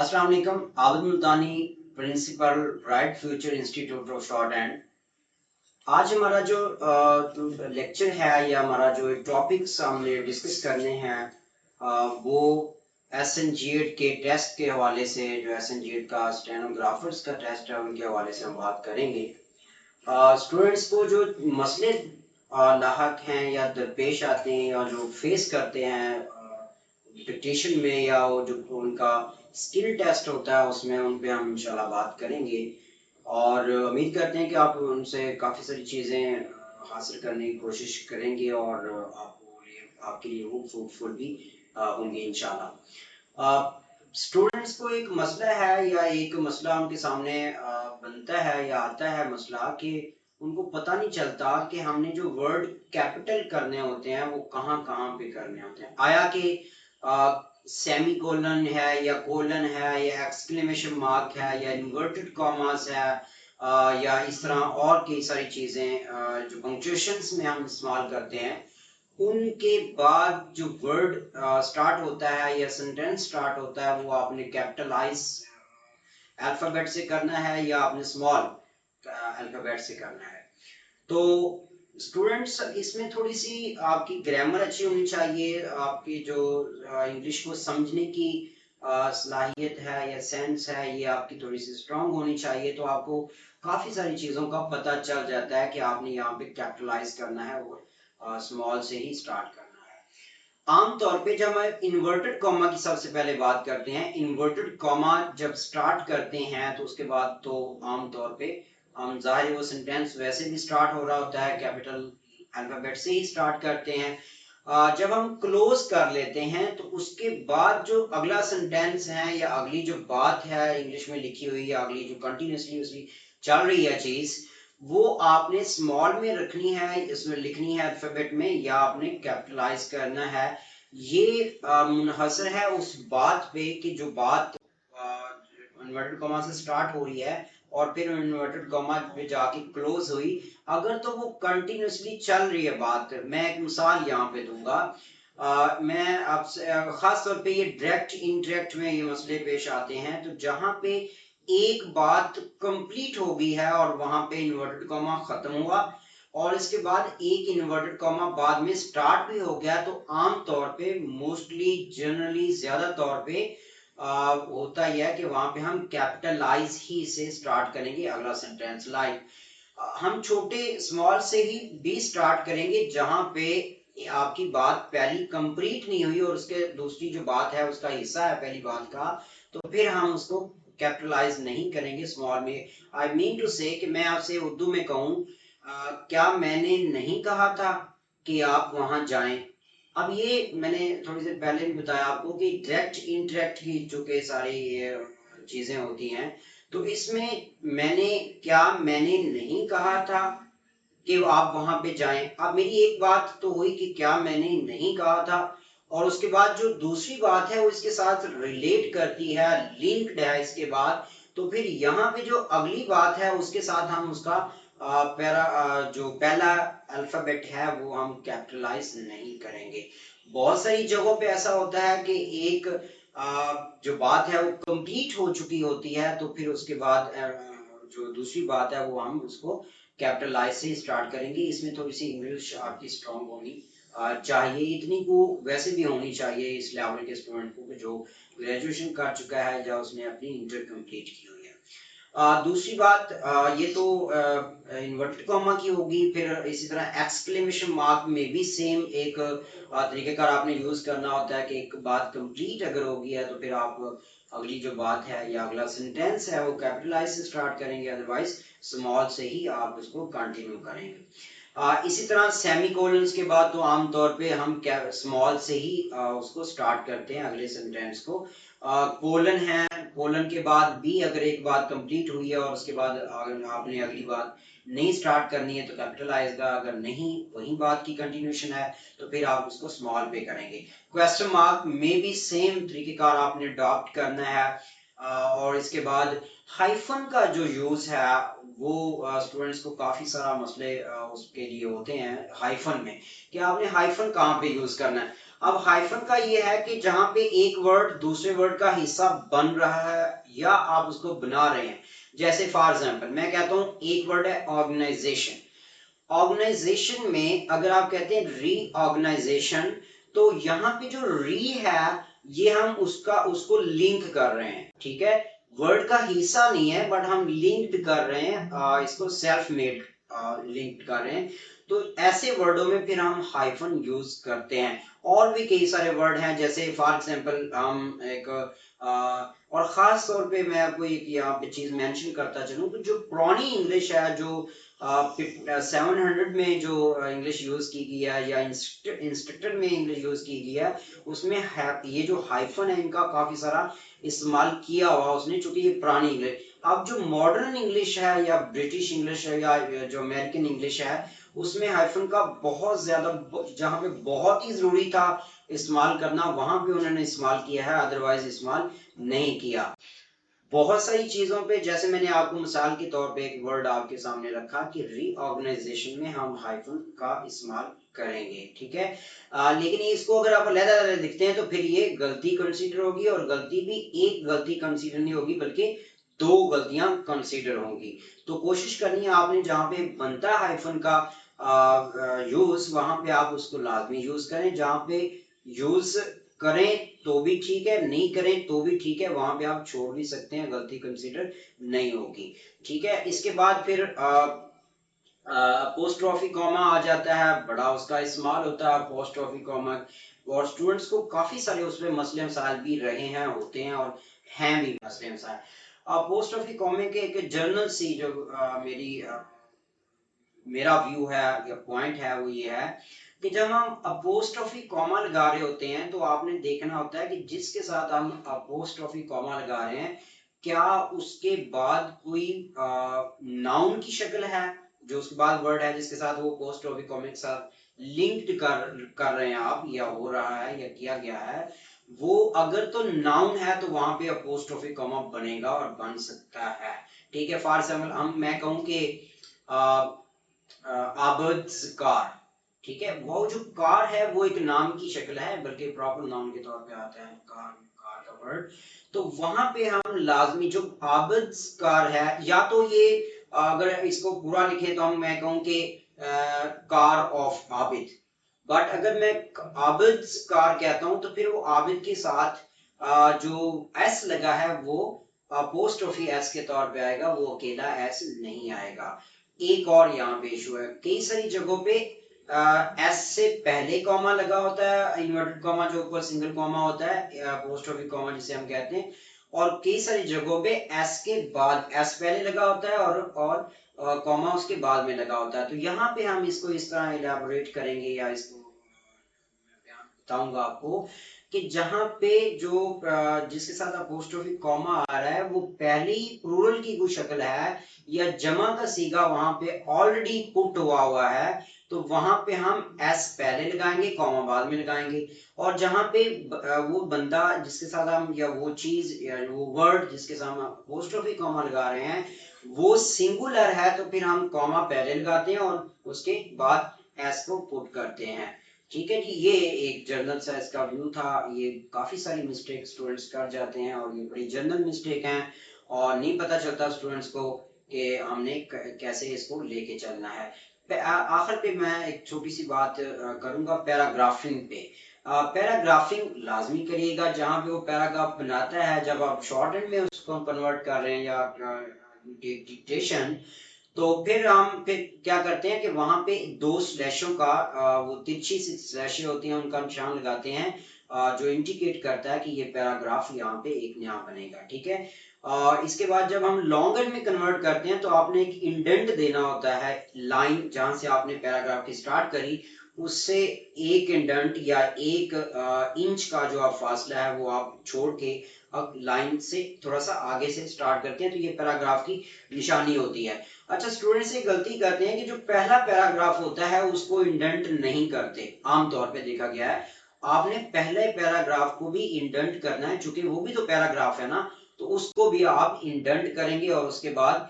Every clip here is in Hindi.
अस्सलाम वालेकुम। Abid Multani, principal, bright future institute of shorthand. आज हमारा जो लेक्चर है या हमारा जो टॉपिक्स हमने डिस्कस करने हैं वो SNGED के टेस्ट के हवाले से, जो SNGED का स्टेनोग्राफर्स का टेस्ट है उनके हवाले से हम बात करेंगे। स्टूडेंट्स को जो मसले लाहक हैं या दरपेश आते हैं या जो फेस करते हैं डिक्टेशन में, या वो जो उनका स्किल टेस्ट होता है उसमें, उन पे हम इंशाल्लाह बात करेंगे और उम्मीद करते हैं कि आप उनसे काफ़ी सारी चीज़ें हासिल करने की कोशिश करेंगे और आपके लिए वो फ्रूटफुल भी होंगे इंशाल्लाह। स्टूडेंट्स को एक मसला है या एक मसला उनके सामने बनता है या आता है मसला कि उनको पता नहीं चलता कि हमने जो वर्ड कैपिटल करने होते हैं वो कहाँ कहाँ पे करने होते हैं। आया कि सेमी कोलन है या कोलन है या एक्सक्लेमेशन मार्क है या इन्वर्टेड कॉमास है या इस तरह और कई सारी चीज़ें जो पंक्चुएशंस में हम इस्तेमाल करते हैं, उनके बाद जो वर्ड स्टार्ट होता है या सेंटेंस स्टार्ट होता है वो आपने कैपिटलाइज अल्फाबेट से करना है या आपने स्मॉल अल्फाबेट से करना है। तो स्टूडेंट्स, इसमें थोड़ी सी आपकी ग्रामर अच्छी होनी चाहिए, आपकी जो इंग्लिश को समझने की सलाहियत है या सेंस है ये आपकी थोड़ी सी स्ट्रांग होनी चाहिए। तो आपको काफ़ी सारी चीज़ों का पता चल जाता है कि आपने यहाँ पे कैपिटलाइज करना है और स्मॉल से ही स्टार्ट करना है। आमतौर पे जब हम इन्वर्टेड कॉमा की सबसे पहले बात करते हैं, इन्वर्टेड कॉमा जब स्टार्ट करते हैं तो उसके बाद तो आमतौर पे हम जाहिर वो सेंटेंस वैसे भी स्टार्ट हो रहा होता है, कैपिटल अल्फाबेट से ही स्टार्ट करते हैं। जब हम क्लोज कर लेते हैं तो उसके बाद जो अगला सेंटेंस है या अगली जो बात है इंग्लिश में लिखी हुई या अगली जो कंटिन्यूसली उसकी चल रही है चीज, वो आपने स्मॉल में रखनी है, इसमें लिखनी है अल्फाबेट में, या आपने कैपिटलाइज करना है। ये मुनहसर है उस बात पे कि जो बात इन्वर्टेड कॉमा से स्टार्ट हो रही है और फिर इन्वर्टेड कॉमा पे जाके क्लोज हुई। अगर तो वो कंटिन्यूसली चल रही है बात, मैं एक मिसाल यहाँ पे दूंगा। मैं आपसे खास तौर पे ये डायरेक्ट इनडायरेक्ट में ये मसले पेश आते हैं, तो जहाँ पे एक बात कंप्लीट हो गई है और वहां पे इन्वर्टेड कॉमा खत्म हुआ और इसके बाद एक इन्वर्टेड कॉमा बाद में स्टार्ट भी हो गया, तो आम तौर पे मोस्टली जनरली ज्यादा तौर पे होता यह है कि वहां पे हम कैपिटलाइज ही से स्टार्ट करेंगे अगला सेंटेंस। लाइक हम छोटे स्मॉल से ही भी स्टार्ट करेंगे जहां पे आपकी बात पहली कंप्लीट नहीं हुई और उसके दूसरी जो बात है उसका हिस्सा है पहली बात का, तो फिर हम उसको कैपिटलाइज नहीं करेंगे स्मॉल में। आई मीन टू से कि मैं आपसे उर्दू में कहूँ, क्या मैंने नहीं कहा था कि आप वहां जाएं। अब ये मैंने थोड़ी देर पहले भी बताया आपको कि डायरेक्ट इनडायरेक्ट की जो के सारी चीजें होती हैं, तो इसमें मैंने नहीं कहा था कि आप वहां पे जाएं। अब मेरी एक बात तो हुई कि क्या मैंने नहीं कहा था, और उसके बाद जो दूसरी बात है वो इसके साथ रिलेट करती है, लिंक्ड है इसके बाद, तो फिर यहाँ पे जो अगली बात है उसके साथ हम उसका जो पहला अल्फाबेट है वो हम कैपिटलाइज नहीं करेंगे। बहुत सारी जगहों पे ऐसा होता है कि एक जो बात है वो कंप्लीट हो चुकी होती है, तो फिर उसके बाद जो दूसरी बात है वो हम उसको कैपिटलाइज से स्टार्ट करेंगे। इसमें थोड़ी सी इंग्लिश आपकी स्ट्रांग होनी चाहिए, इतनी को वैसे भी होनी चाहिए इस लेवल के स्टूडेंट को जो ग्रेजुएशन कर चुका है या उसने अपनी इंटर कंप्लीट की हुई है। दूसरी बात, ये तो इन्वर्टेड कॉमा की होगी। फिर इसी तरह एक्सक्लेमेशन मार्क में भी सेम एक तरीकेकार आपने यूज करना होता है कि एक बात कंप्लीट अगर होगी है तो फिर आप अगली जो बात है या अगला सेंटेंस है वो कैपिटलाइज से स्टार्ट करेंगे, अदरवाइज स्मॉल से ही आप उसको कंटिन्यू करेंगे। इसी तरह सेमी कोलन्स के बाद तो आमतौर पे हम स्मॉल से ही उसको स्टार्ट करते हैं अगले सेंटेंस को। कोलन है, कोलन के बाद भी अगर एक बात कंप्लीट हुई है और उसके बाद अगर आपने अगली बात नहीं स्टार्ट करनी है तो कैपिटलाइज का, अगर नहीं वही बात की कंटिन्यूशन है तो फिर आप उसको स्मॉल पे करेंगे। क्वेश्चन मार्क में भी सेम तरीकेकार आपने अडॉप्ट करना है। और इसके बाद हाइफन का जो यूज है वो स्टूडेंट्स को काफी सारा मसले उसके लिए होते हैं हाइफन में, कि आपने हाइफन कहाँ पे यूज करना है। अब हाइफन का ये है कि जहां पे एक वर्ड दूसरे वर्ड का हिस्सा बन रहा है या आप उसको बना रहे हैं, जैसे फॉर एग्जाम्पल मैं कहता हूं एक वर्ड है ऑर्गेनाइजेशन। ऑर्गेनाइजेशन में अगर आप कहते हैं रीऑर्गेनाइजेशन, तो यहाँ पे जो री है ये हम उसको लिंक कर रहे हैं, ठीक है, वर्ड का हिस्सा नहीं है बट हम लिंक्ड कर रहे हैं, इसको सेल्फ मेड लिंक्ड कर रहे हैं। तो ऐसे वर्डों में फिर हम हाइफन यूज करते हैं। और भी कई सारे वर्ड हैं, जैसे फॉर एग्जांपल हम एक और खास तौर पे मैं आपको एक यहाँ पे चीज मेंशन करता चलूं, तो जो पुरानी इंग्लिश है, जो 700 में जो इंग्लिश यूज की गई है या इंस्ट्रक्टर में इंग्लिश यूज की गई है, उसमें ये जो हाइफन है इनका काफी सारा इस्तेमाल किया हुआ उसने, चूंकि ये पुरानी इंग्लिश। अब जो मॉडर्न इंग्लिश है या ब्रिटिश इंग्लिश है या जो अमेरिकन इंग्लिश है, उसमें हाइफन का बहुत ज्यादा, जहां पे बहुत ही जरूरी था इस्तेमाल करना, वहां पे उन्होंने इस्तेमाल किया है, अदरवाइज इस्तेमाल नहीं किया। बहुत सारी चीजों पे, जैसे मैंने आपको मिसाल के तौर पे एक वर्ड आपके सामने रखा कि रीऑर्गेनाइजेशन में हम हाइफन का इस्तेमाल करेंगे, ठीक है। लेकिन इसको अगर आप अलग-अलग लिखते हैं तो फिर ये गलती कंसीडर होगी, और गलती भी एक गलती कंसीडर नहीं होगी बल्कि दो गलतियां कंसीडर होंगी। तो कोशिश करनी है आपने, जहां पे बनता है हाइफन का यूज, वहां पे आप उसको लाजमी यूज करें। जहां पे यूज करें तो भी ठीक है, नहीं करें तो भी ठीक है, वहां पे आप छोड़ भी सकते हैं, गलती कंसीडर नहीं होगी, ठीक है। इसके बाद फिर अपोस्ट्रोफी कॉमा आ जाता है, बड़ा उसका इस्तेमाल होता है अपोस्ट्रोफी कॉमा, और स्टूडेंट्स को काफी सारे उसमें मसले मसाइल भी रहे हैं, होते हैं और हैं भी मसले मसाइल। अपोस्ट्रोफी कॉमे के एक जर्नल सी जो मेरा व्यू है या पॉइंट है वो ये है कि जब हम अपोस्ट्रोफी कॉमा लगा रहे होते हैं तो आपने देखना होता है कि जिसके साथ हम अपोस्ट्रोफी कॉमा लगा रहे हैं, क्या उसके बाद कोई नाउन की शक्ल है, जो उसके बाद वर्ड है जिसके साथ वो अपोस्ट्रोफी कॉमा के साथ लिंक्ड कर रहे हैं आप, या हो रहा है या किया गया है, वो अगर तो नाउन है तो वहां पे अपोस्ट्रोफी कॉमा बनेगा और बन सकता है, ठीक है। फॉर एग्जाम्पल हम मैं कहूं कि आबद्स कार, ठीक है, वो जो कार है वो एक नाम की शक्ल है, बल्कि प्रॉपर नाउन के तौर पे आता है कार, कार का वर्ड। तो वहां पे हम लाजमी जो आबद्स कार है, या तो ये अगर इसको पूरा लिखे तो हम मैं कहूं कि कार ऑफ आबिद, बट अगर मैं आबिद्स कार कहता हूं तो फिर वो आबिद के साथ जो एस लगा है वो अपोस्ट्रोफी एस के तौर पे आएगा, वो अकेला एस नहीं आएगा। एक और यहाँ पे इशू है, कई सारी जगहों पे एस से पहले कॉमा लगा होता है, इन्वर्टेड कॉमा जो ऊपर सिंगल कॉमा होता है, अपोस्ट्रोफी कॉमा जिसे हम कहते हैं, और कई सारी जगहों पे एस के बाद एस पहले लगा होता है और कॉमा उसके बाद में लगा होता है। तो यहाँ पे हम इसको इस तरह इलेबोरेट करेंगे या इसको बताऊंगा आपको कि जहां पे जो जिसके साथ अपोस्ट्रोफी कॉमा आ रहा है वो पहली प्लूरल की कोई शक्ल है या जमा का सीगा वहां पे ऑलरेडी पुट हुआ है, तो वहां पे हम एस पहले लगाएंगे, कॉमा बाद में लगाएंगे। और जहां पे वो बंदा जिसके साथ हम, या वो चीज या वो वर्ड जिसके साथ हम अपोस्ट्रोफी कॉमा लगा रहे हैं, वो सिंगुलर है तो फिर हम कॉमा पहले लगाते हैं और उसके बाद एस को पुट करते हैं, ठीक है जी। ये एक जनरल सा इसका व्यू था। ये काफी सारी मिस्टेक स्टूडेंट्स कर जाते हैं और ये बड़ी जनरल मिस्टेक हैं, और नहीं पता चलता स्टूडेंट्स को कि हमने कैसे इसको लेके चलना है। आखिर पे मैं एक छोटी सी बात करूंगा पैराग्राफिंग पे। पैराग्राफिंग लाजमी करिएगा, जहां पे वो पैराग्राफ बनाता है, जब आप शॉर्ट हैंड में उसको कन्वर्ट कर रहे हैं या डिक्टेशन, तो फिर हम फिर क्या करते हैं कि वहां पे दो स्लैशों का वो तिरछी सी स्लैशें होती हैं, उनका निशान लगाते हैं जो इंडिकेट करता है कि ये पैराग्राफ यहाँ पे एक नया बनेगा, ठीक है। और इसके बाद जब हम लॉन्गर में कन्वर्ट करते हैं तो आपने एक इंडेंट देना होता है, लाइन जहां से आपने पैराग्राफ की स्टार्ट करी उससे एक इंडेंट या एक इंच का जो आप फासला है वो आप छोड़ के अब लाइन से थोड़ा सा आगे से स्टार्ट करते हैं, तो ये पैराग्राफ की निशानी होती है। अच्छा, स्टूडेंट्स ये गलती करते हैं कि जो पहला पैराग्राफ होता है उसको इंडेंट नहीं करते, आमतौर पे देखा गया है। आपने पहले पैराग्राफ को भी इंडेंट करना है, चूंकि वो भी तो पैराग्राफ है ना, तो उसको भी आप इंडेंट करेंगे और उसके बाद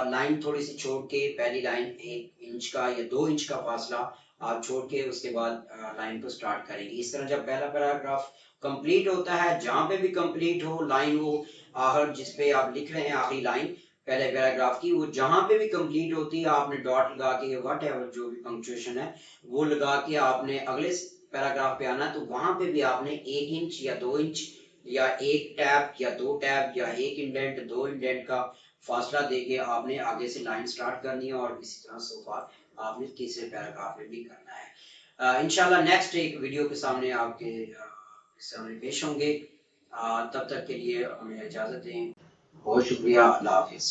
लाइन थोड़ी सी छोड़ के पहली लाइन 1 इंच का या 2 इंच का फासला आप छोड़ के उसके बाद लाइन को स्टार्ट करेंगे। इस तरह जब पहला पैराग्राफ कंप्लीट होता है, जहां पे भी कंप्लीट हो लाइन, वो आखिर जिस पे आप लिख रहे हैं आखिरी लाइन पहले पैराग्राफ की, वो जहां पे भी कंप्लीट होती है आपने डॉट लगा के वट एवर जो भी पंक्चुएशन है वो लगा के आपने अगले पैराग्राफ पे आना। तो वहां पे भी आपने 1 इंच या 2 इंच या 1 टैब या 2 टैब या 1 इंडेंट 2 इंडेंट का फासला देके आपने आगे से लाइन स्टार्ट करनी है, और इसी तरह सो फार आपने तीसरे पैराग्राफ में भी करना है। इंशाल्लाह नेक्स्ट एक वीडियो के सामने आपके सामने पेश होंगे। तब तक के लिए हमें इजाजत दें। बहुत शुक्रिया, अल्लाह हाफिज।